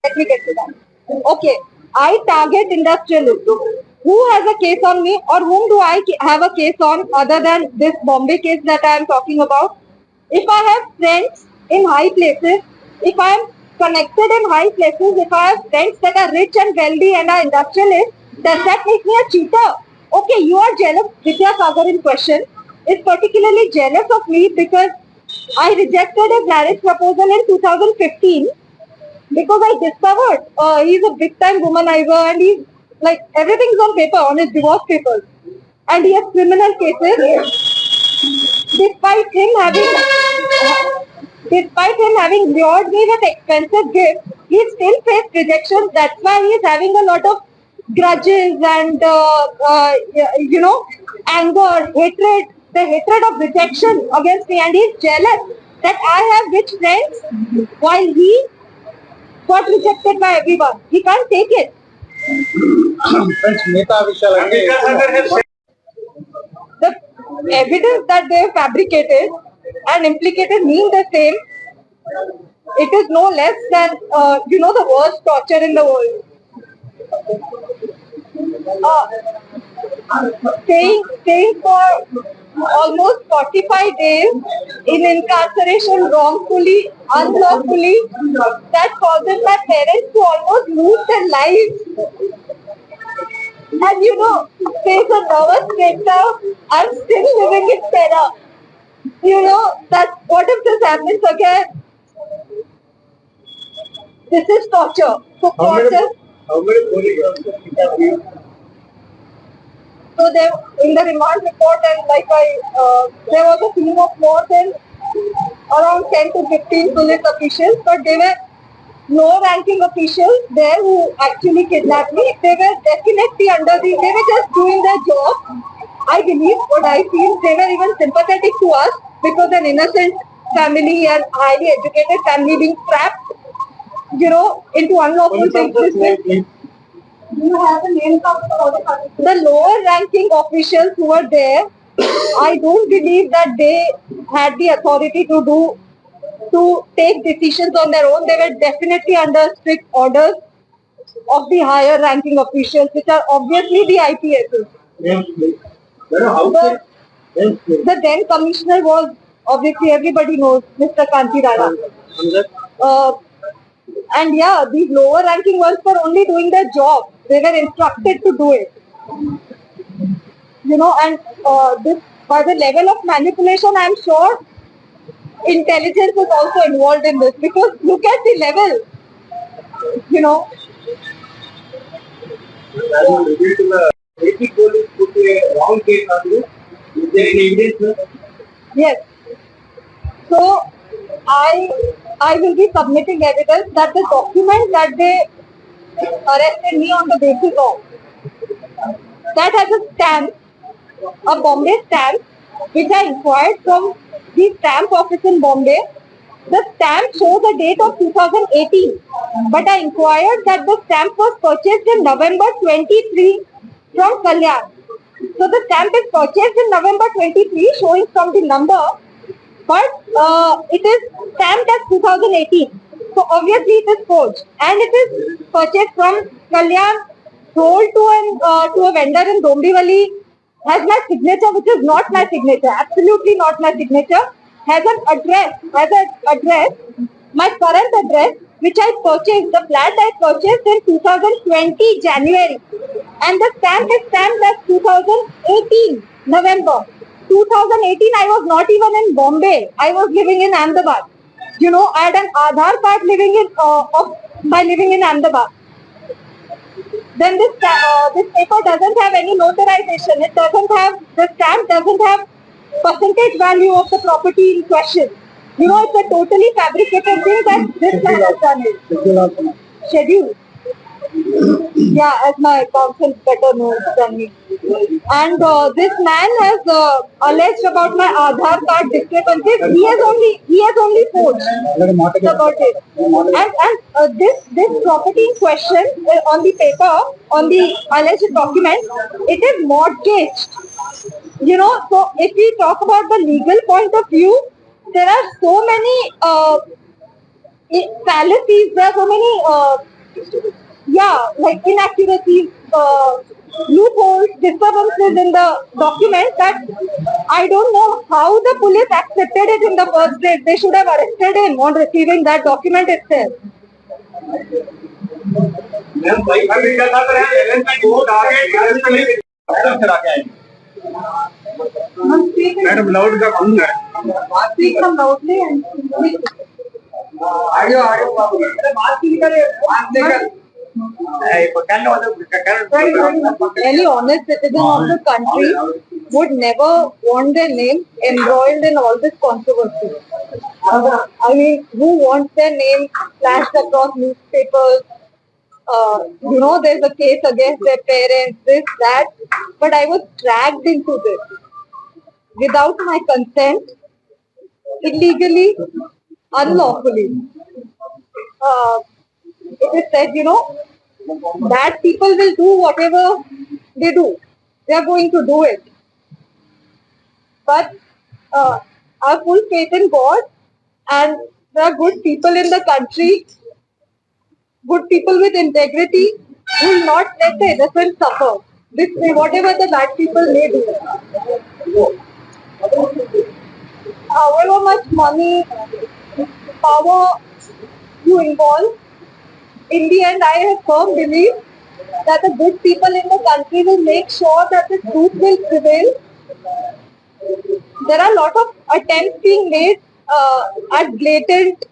Let me get to that. Okay, I target industrialists. Who has a case on me, or whom do I have a case on other than this Bombay case that I am talking about? If I have friends in high places, if I am connected in high places, if I have friends that are rich and wealthy and are industrialists, does that make me a cheater? Okay, you are jealous. Vidya Sagar in question is particularly jealous of me because I rejected a marriage proposal in 2015 because I discovered he's a big time womanizer and he's like everything's on paper on his divorce papers, and he has criminal cases. Despite him having despite him having lured me with expensive gifts, he still faced rejection. That's why he is having a lot of grudges and anger, hatred, the hatred of rejection against me, and he's jealous that I have rich friends while he got rejected by everyone. He can't take it. Friends, Meta Vishal. The evidence that they fabricated and implicated mean the same. It is no less than the worst torture in the world. Staying for almost 45 days in incarceration wrongfully, unlawfully, that causes my parents to almost lose their lives. And face a nervous breakdown, I'm still living in terror. That what if this happens again? This is torture. So torture. How many polygams have you? So there, in the remand report, and there was a team of more than around 10 to 15 police officials, but there were no ranking officials there who actually kidnapped me. They were definitely they were just doing their job. I believe what I feel, they were even sympathetic to us because an innocent family and highly educated family being trapped, into unlawful things. You have the names of the lower ranking officials who were there. I don't believe that they had the authority to take decisions on their own. They were definitely under strict orders of the higher ranking officials, which are obviously the IPSs. The then commissioner was obviously everybody knows Mr. Kanti Rana. And yeah, these lower ranking ones were only doing their job. They were instructed to do it. And this by the level of manipulation, I'm sure intelligence is also involved in this because look at the level. AP police put a wrong case on you. Is there any evidence? Yes. So I will be submitting evidence that the document that they arrested me on the basis of that has a stamp, a Bombay stamp, which I inquired from the stamp office in Bombay. The stamp shows a date of 2018, but I inquired that the stamp was purchased in November 23 from Kalyan. So the stamp is purchased in November 23, showing from the number, but it is stamped as 2018. So obviously it is forged, and it is purchased from Kalyan, sold to a vendor in Dombivali, has my signature, which is not my signature, absolutely not my signature, has an address, my current address, which I purchased, the flat I purchased in 2020 January, and the stamp is stamped as 2018 November. 2018, I was not even in Bombay. I was living in Ahmedabad. I had an Aadhaar card by living in Ahmedabad. Then this paper doesn't have any notarization. The stamp doesn't have percentage value of the property in question. It's a totally fabricated thing that this man has done it. Schedule. Yeah, as my counsel better knows than me. And this man has alleged about my Aadhaar card discrepancies. He has only forged about it. And this property in question on the paper, on the alleged document, it is mortgaged. So if we talk about the legal point of view, there are so many fallacies. There are so many yesterday. Yeah, like inaccuracies, loopholes, disturbances in the document that I don't know how the police accepted it in the first place. They should have arrested him on receiving that document itself. Ma'am भाई अभी क्या था मेरे को target sir आके आएंगे madam loud का कौन है Speak some loudly and आगे आगे बात की करे बात लेकर any honest citizen of the country would never want their name embroiled in all this controversy. I mean, who wants their name flashed across newspapers? There's a case against their parents, this, that. But I was dragged into this without my consent, illegally, unlawfully. It is said, that people will do whatever they do. They are going to do it. But I have full faith in God, and there are good people in the country, good people with integrity, who will not let the innocent suffer. Whatever the bad people may do. However much money, power you involve, in the end, I have firm belief that the good people in the country will make sure that the truth will prevail. There are a lot of attempts being made at blatant,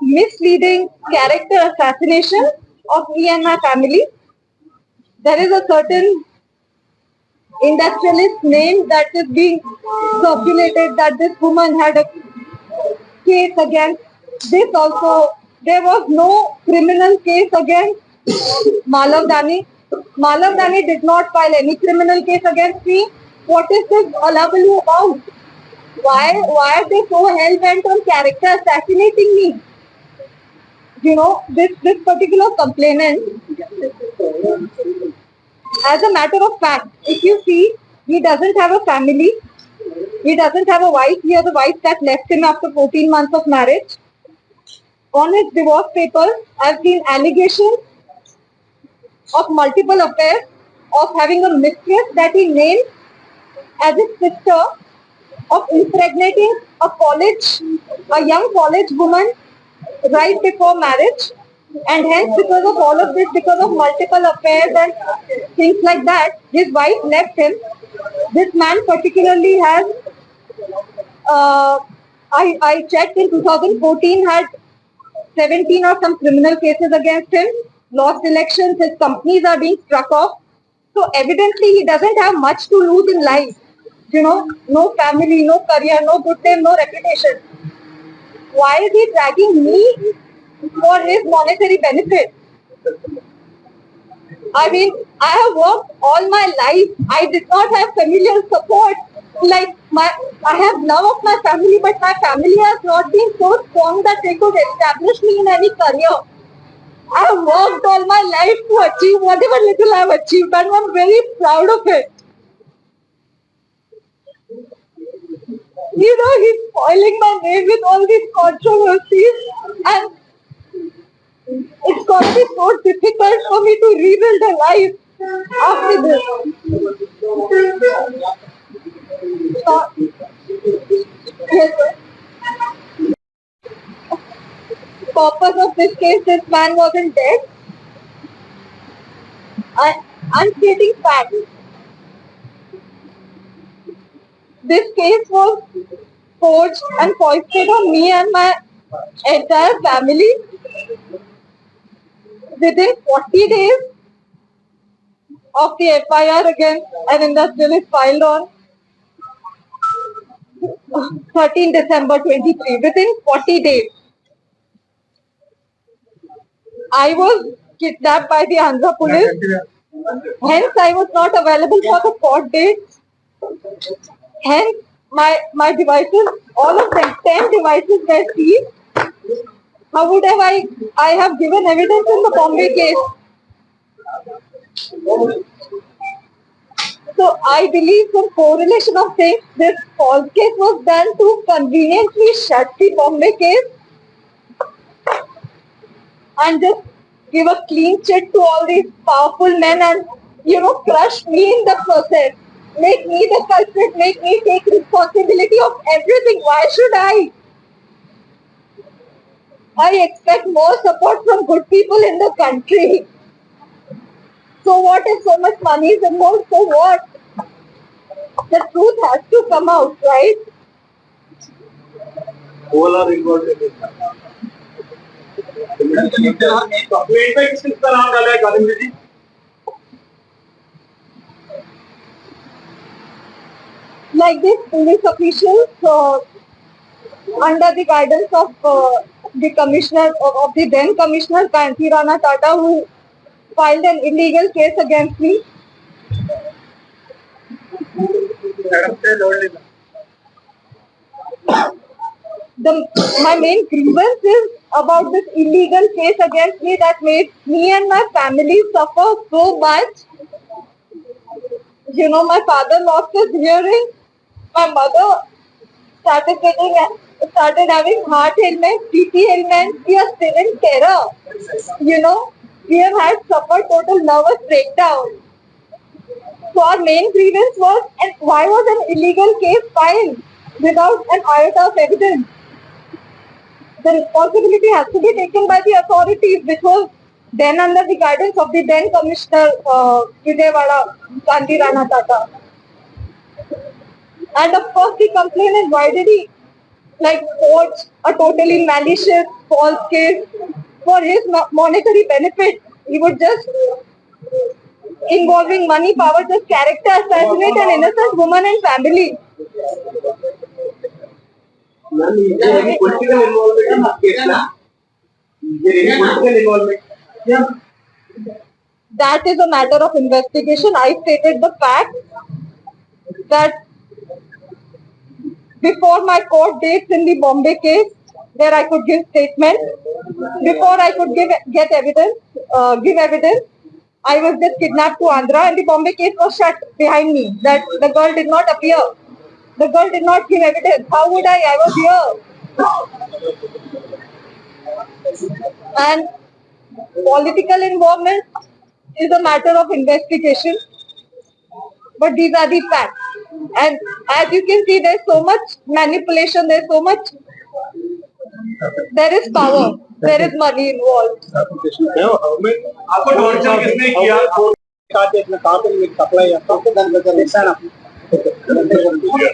misleading character assassination of me and my family. There is a certain industrialist name that is being circulated that this woman had a case against this also. There was no criminal case against Malav Dani. Malav Dani did not file any criminal case against me. What is this hullabaloo about? Why are they so hell-bent on character assassinating me? This particular complainant, as a matter of fact, if you see, he doesn't have a family. He doesn't have a wife. He has a wife that left him after 14 months of marriage. On his divorce papers, I've seen allegations of multiple affairs, of having a mistress that he named as his sister, of impregnating a young college woman right before marriage. And hence, because of all of this, because of multiple affairs and things like that, his wife left him. This man particularly has, I checked in 2014, had 17 or some criminal cases against him, lost elections, his companies are being struck off. So evidently he doesn't have much to lose in life. No family, no career, no good name, no reputation. Why is he dragging me for his monetary benefit? I mean, I have worked all my life. I did not have familial support. I have love of my family, but my family has not been so strong that they could establish me in any career. I have worked all my life to achieve whatever little I have achieved, and I'm very proud of it. He's spoiling my name with all these controversies, and it's going to be so difficult for me to rebuild a life after this. Yes, sir. Purpose of this case, this man wasn't dead. I'm stating facts. This case was forged and foisted on me and my entire family. Within 40 days of the FIR against an industrialist filed on 13 December 23, within 40 days, I was kidnapped by the Andhra police. Hence, I was not available for the court dates. Hence, my devices, all of them, 10 devices were seized. How would I have given evidence in the Bombay case? So I believe some correlation of things, this false case was done to conveniently shut the Bombay case. and just give a clean chit to all these powerful men and, crush me in the process. Make me the culprit, make me take responsibility of everything. Why should I? I expect more support from good people in the country. So what if so much money is involved? So what? The truth has to come out, right? all are involved in it. Complaint पे किसका नाम डाला है कादम्बरी जी? Like this police officials under the guidance of the commissioner of the then commissioner Kanti Rana Tata, who filed an illegal case against me. My main grievance is about this illegal case against me that made me and my family suffer so much. My father lost his hearing. My mother started having heart ailments, TT ailments. We are still in terror. We have had suffered total nervous breakdown. So our main grievance was, and why was an illegal case filed without an iota of evidence? The responsibility has to be taken by the authorities, which was then under the guidance of the then Commissioner Vijayawada, Kanti Rana Tata. And of course, the complainant, why did he forge a totally malicious false case for his monetary benefit? He would just, involving money, power, just character assassinate an innocent woman and family. Ma'am, is there any political involvement in this case, ma'am? Is there any political involvement? Yeah. That is a matter of investigation. I stated the fact that before my court dates in the Bombay case, where I could give statement, before I could give evidence, I was just kidnapped to Andhra, and the Bombay case was shut behind me. That the girl did not appear. The girl did not give evidence. How would I? I was here. And political involvement is a matter of investigation. But these are the facts. And as you can see, there's so much manipulation, there is power, there is money involved. आपको torture किसने किया? कहाँ पे supply है?